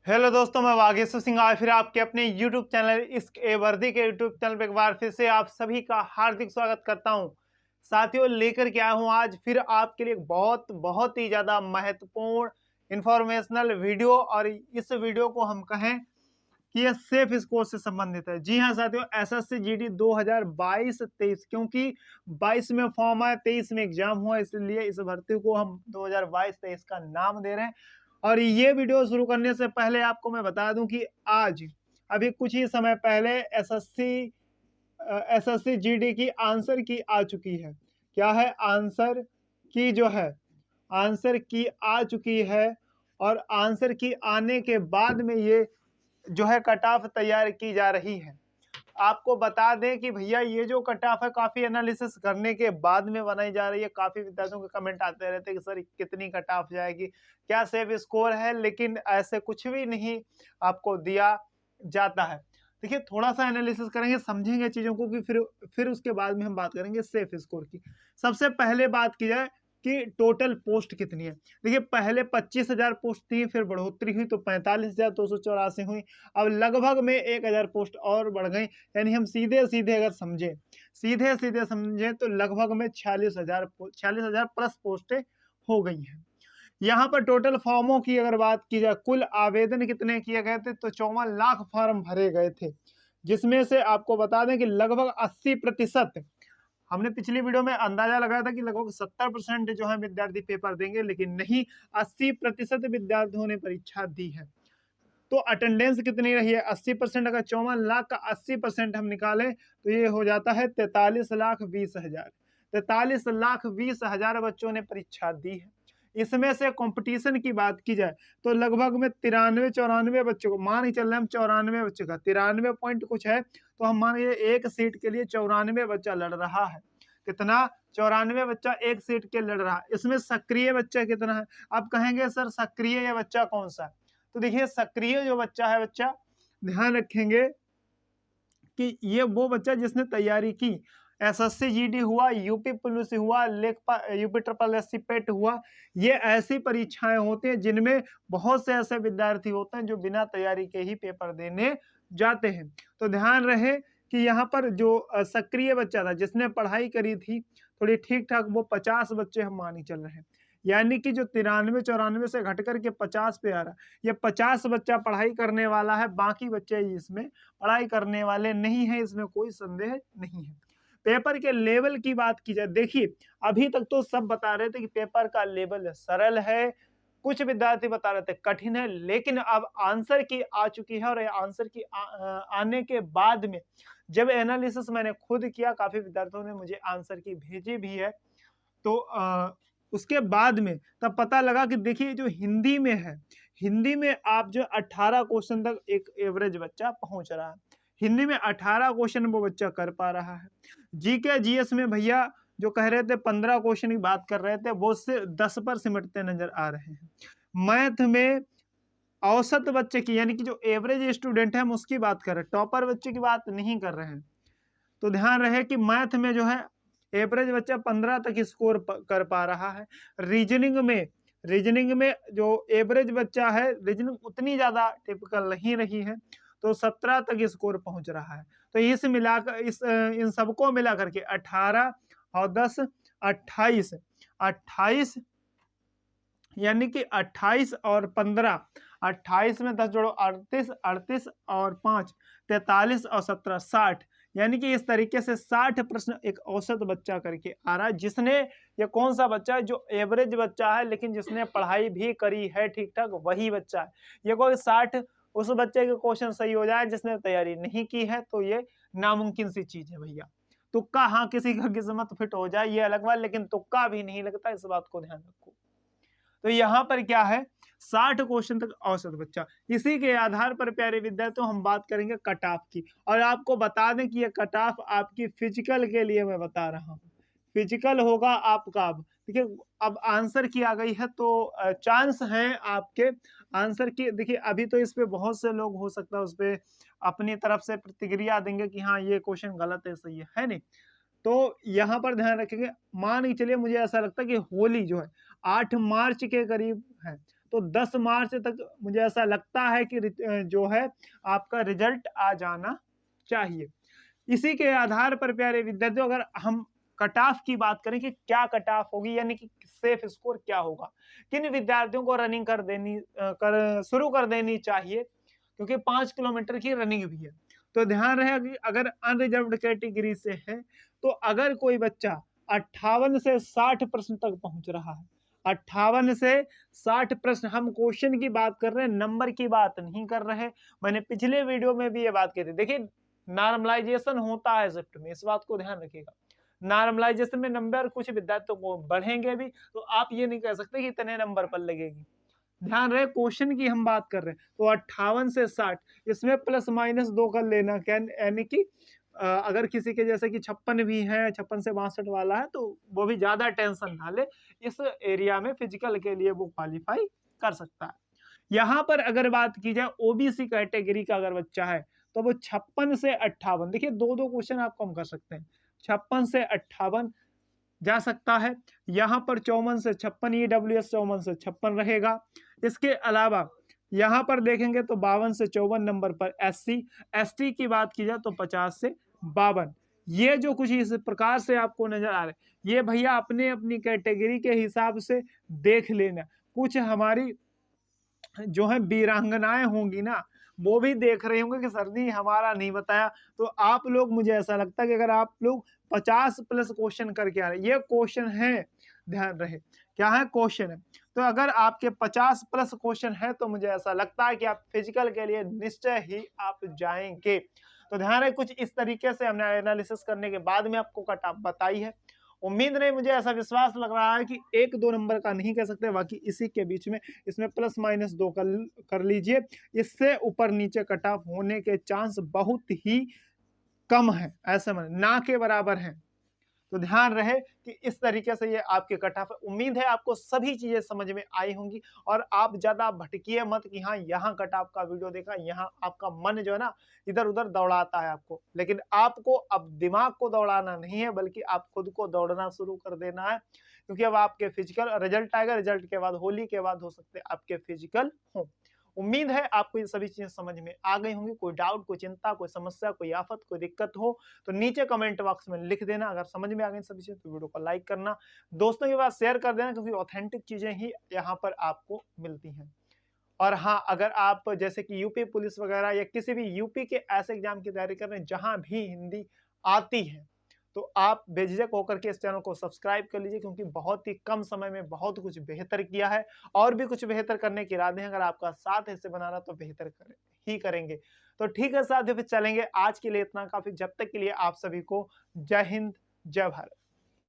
Hello दोस्तों, मैं वागीशु सिंह आज फिर आपके अपने YouTube चैनल इश्क ए वर्दी के YouTube चैनल पर एक बार फिर से आप सभी का हार्दिक स्वागत करता हूं। साथियों, लेकर के आया हूं आज फिर आपके लिए एक बहुत ही ज़्यादा महत्वपूर्ण इंफॉर्मेशनल वीडियो। और इस वीडियो को हम कहें कि ये सेफ स्कोर से संबंधित है। जी हाँ साथियों, एसएससी जीडी 2022-23, क्योंकि 22 में फॉर्म आया, 23 में एग्जाम हुआ, इसलिए इस भर्ती को हम 2022-23 का नाम दे रहे हैं। और ये वीडियो शुरू करने से पहले आपको मैं बता दूं कि आज अभी कुछ ही समय पहले एसएससी जीडी की आंसर की आ चुकी है। क्या है? आंसर की जो है, आंसर की आ चुकी है। और आंसर की आने के बाद में ये जो है कट ऑफ तैयार की जा रही है। आपको बता दें कि भैया ये जो कट ऑफ है काफी एनालिसिस करने के बाद में बनाई जा रही है। काफी विद्यार्थियों के कमेंट आते रहते हैं कि सर कितनी कट ऑफ जाएगी, क्या सेफ स्कोर है, लेकिन ऐसे कुछ भी नहीं आपको दिया जाता है। देखिए, थोड़ा सा एनालिसिस करेंगे, समझेंगे चीजों को कि फिर उसके बाद में हम बात करेंगे सेफ स्कोर की। सबसे पहले बात की जाए कि टोटल पोस्ट कितनी है। देखिए, पहले 25,000 पोस्ट थी, फिर बढ़ोतरी हुई तो 45,284 हुई। अब लगभग में 1,000 पोस्ट और बढ़ गई। यानी हम सीधे सीधे अगर समझें तो लगभग में 46,000 प्लस पोस्टें हो गई हैं। यहाँ पर टोटल फॉर्मों की अगर बात की जाए, कुल आवेदन कितने किए गए थे तो 54 लाख फॉर्म भरे गए थे, जिसमें से आपको बता दें कि लगभग 80%, हमने पिछली वीडियो में अंदाजा लगाया था कि लगभग 70% जो है विद्यार्थी पेपर देंगे, लेकिन नहीं, 80% विद्यार्थियों ने परीक्षा दी है। तो अटेंडेंस कितनी रही है? 80%। अगर 54 लाख का 80% हम निकालें तो ये हो जाता है 43,20,000। 43,20,000 बच्चों ने परीक्षा दी है। इसमें से कंपटीशन की बात की जाए तो लगभग में 93-94 बच्चों को, मान ही चल रहे हम 94 बच्चों का 93 पॉइंट कुछ है, तो हम मान लीजिए एक सीट के लिए 94 बच्चा लड़ रहा है। कितना? 94 बच्चा एक सीट के लड़ रहा है। इसमें सक्रिय बच्चा कितना है? आप कहेंगे सर सक्रिय ये बच्चा कौन सा है? तो देखिए, सक्रिय जो बच्चा है, बच्चा ध्यान रखेंगे कि ये वो बच्चा जिसने तैयारी की, एसएससी जीडी हुआ, यूपी पुलिस हुआ, यूपी ट्रिपल एससी पेट हुआ। ये ऐसी परीक्षाएं होती हैं जिनमें बहुत से ऐसे विद्यार्थी होते हैं जो बिना तैयारी के ही पेपर देने जाते हैं। तो ध्यान रहे कि यहाँ पर जो सक्रिय बच्चा था, जिसने पढ़ाई करी थी थोड़ी ठीक ठाक, वो 50 बच्चे हम मान ही चल रहे हैं। यानी कि जो 93-94 से घट करके 50 पे आ रहा है, ये 50 बच्चा पढ़ाई करने वाला है, बाकी बच्चे इसमें पढ़ाई करने वाले नहीं है, इसमें कोई संदेह नहीं है। पेपर के लेवल की बात की जाए, देखिए अभी तक तो सब बता रहे थे कि पेपर का लेवल सरल है, कुछ विद्यार्थी बता रहे थे कठिन है, लेकिन अब आंसर की आ चुकी है। और आंसर की आने के बाद में जब एनालिसिस मैंने खुद किया, काफी विद्यार्थियों ने मुझे आंसर की भेजी भी है, तो उसके बाद में तब पता लगा कि देखिए जो हिंदी में है, हिंदी में आप जो 18 क्वेश्चन तक एक एवरेज बच्चा पहुंच रहा है। हिंदी में 18 क्वेश्चन वो बच्चा कर पा रहा है। जीके जीएस में भैया जो कह रहे थे 15 क्वेश्चन की बात कर रहे थे, वो से 10 पर सिमटते नजर आ रहे हैं। मैथ में औसत बच्चे की, यानी कि जो एवरेज स्टूडेंट है हम उसकी बात कर रहे हैं, टॉपर बच्चे की बात नहीं कर रहे हैं। तो ध्यान रहे कि मैथ में जो है एवरेज बच्चा 15 तक स्कोर कर पा रहा है। रीजनिंग में जो एवरेज बच्चा है, रीजनिंग उतनी ज्यादा टिपिकल नहीं रही है, तो 17 तक स्कोर पहुंच रहा है। तो इन सबको मिला करके 18 और 10 28, 28 यानी कि 28 और 15, 28 में 10 जोड़ो 38, 38 और 5 43 और 17 60, यानी कि इस तरीके से 60 प्रश्न एक औसत बच्चा करके आ रहा है। जिसने, ये कौन सा बच्चा है? जो एवरेज बच्चा है लेकिन जिसने पढ़ाई भी करी है ठीक ठाक, वही बच्चा है। ये कोई 60 उस बच्चे के क्वेश्चन सही हो जाए जिसने तैयारी नहीं की है, तो ये नामुमकिन सी चीज है भैया। तुक्का, हाँ किसी का किस्मत फिट हो जाए ये अलग बात, लेकिन तुक्का भी नहीं लगता, इस बात को ध्यान रखो। तो यहाँ पर क्या है, 60 क्वेश्चन तक औसत बच्चा। इसी के आधार पर प्यारे विद्यार्थियों हम बात करेंगे कट ऑफ की। और आपको बता दें कि ये कट ऑफ आपकी फिजिकल के लिए मैं बता रहा हूँ। फिजिकल होगा आपका। अब देखिए, अब आंसर की आ गई है तो चांस है आपके आंसर की। देखिए अभी तो इस पे बहुत से लोग हो सकता है उस पे अपनी तरफ से प्रतिक्रिया देंगे कि हाँ ये क्वेश्चन गलत है नहीं। तो यहाँ पर ध्यान रखेंगे, मान के चलिए मुझे ऐसा लगता है कि होली जो है 8 मार्च के करीब है, तो 10 मार्च तक मुझे ऐसा लगता है कि जो है आपका रिजल्ट आ जाना चाहिए। इसी के आधार पर प्यारे विद्यार्थियों, अगर हम कट ऑफ की बात करें कि क्या कट ऑफ होगी, यानी कि सेफ स्कोर क्या होगा, किन विद्यार्थियों को रनिंग शुरू कर देनी चाहिए, क्योंकि 5 किलोमीटर की रनिंग भी है। तो ध्यान रहे कि अगर अनरिजर्व्ड कैटेगरी से है, तो अगर कोई बच्चा 58 से 60 प्रश्न तक पहुंच रहा है, 58 से 60 प्रश्न, हम क्वेश्चन की बात कर रहे हैं, नंबर की बात नहीं कर रहे। मैंने पिछले वीडियो में भी ये बात की थी। देखिए नॉर्मलाइजेशन होता है शिफ्ट में, इस बात को ध्यान रखिएगा। नॉर्मलाइजेशन में नंबर कुछ विद्यार्थियों को बढ़ेंगे भी, तो आप ये नहीं कह सकते कि इतने नंबर पर लगेगी। ध्यान रहे क्वेश्चन की हम बात कर रहे हैं, तो 58 से 60, इसमें प्लस माइनस 2 कर लेना, क्या यानी कि अगर किसी के जैसे कि 56 भी है, 56 से 62 वाला है, तो वो भी ज्यादा टेंशन ना ले, इस एरिया में फिजिकल के लिए वो क्वालिफाई कर सकता है। यहाँ पर अगर बात की जाए ओबीसी कैटेगरी का अगर बच्चा है, तो वो 56 से 58, देखिए 2-2 क्वेश्चन आपको हम कर सकते हैं, 56 से 58 जा सकता है। यहाँ पर 54 से 56, EWS 54 से 56 रहेगा। इसके अलावा यहाँ पर देखेंगे तो 52 से 54 नंबर पर ST की बात की जाए तो 50 से 52। ये जो कुछ इस प्रकार से आपको नजर आ रहे हैं, ये भैया अपने अपनी कैटेगरी के हिसाब से देख लेना। कुछ हमारी जो है वीरांगनाएं होंगी ना, वो भी देख रहे होंगे कि सर जी हमारा नहीं बताया। तो आप लोग, मुझे ऐसा लगता है कि अगर आप लोग 50 प्लस क्वेश्चन करके आ रहे, ये क्वेश्चन है, ध्यान रहे क्या है, क्वेश्चन है। तो अगर आपके 50 प्लस क्वेश्चन है, तो मुझे ऐसा लगता है कि आप फिजिकल के लिए निश्चय ही आप जाएंगे। तो ध्यान रहे, कुछ इस तरीके से हमने एनालिसिस करने के बाद में आपको कट ऑफ बताई है। उम्मीद नहीं, मुझे ऐसा विश्वास लग रहा है कि 1-2 नंबर का नहीं कह सकते, बाकी इसी के बीच में, इसमें प्लस माइनस 2 कर लीजिए। इससे ऊपर नीचे कट ऑफ होने के चांस बहुत ही कम है, ऐसे में ना के बराबर है। तो ध्यान रहे कि इस तरीके से ये आपके कट ऑफ है। उम्मीद है आपको सभी चीजें समझ में आई होंगी, और आप ज्यादा भटकिए मत कि हाँ यहाँ कट ऑफ का वीडियो देखा, यहाँ आपका मन जो है ना इधर उधर दौड़ाता है आपको। लेकिन आपको अब दिमाग को दौड़ाना नहीं है, बल्कि आप खुद को दौड़ना शुरू कर देना है, क्योंकि अब आपके फिजिकल रिजल्ट आएगा। रिजल्ट के बाद, होली के बाद हो सकते हैं आपके फिजिकल हो। उम्मीद है आपको ये सभी चीजें समझ में आ गई होंगी। कोई डाउट, कोई चिंता, कोई समस्या, कोई आफत, कोई दिक्कत हो तो नीचे कमेंट बॉक्स में लिख देना। अगर समझ में आ गई सभी चीजें तो वीडियो को लाइक करना, दोस्तों के पास शेयर कर देना, क्योंकि ऑथेंटिक चीजें ही यहाँ पर आपको मिलती हैं। और हाँ, अगर आप जैसे कि यूपी पुलिस वगैरह या किसी भी यूपी के ऐसे एग्जाम की तैयारी कर रहे हैं जहां भी हिंदी आती है, तो आप बेझिझक होकर के इस चैनल को सब्सक्राइब कर लीजिए, क्योंकि बहुत ही कम समय में बहुत कुछ बेहतर किया है, और भी कुछ बेहतर करने की इरादे हैं। अगर आपका साथ ऐसे बनाना तो बेहतर ही करेंगे। तो ठीक है साथियों, फिर चलेंगे। आज के लिए इतना काफी। जब तक के लिए आप सभी को जय हिंद, जय भारत।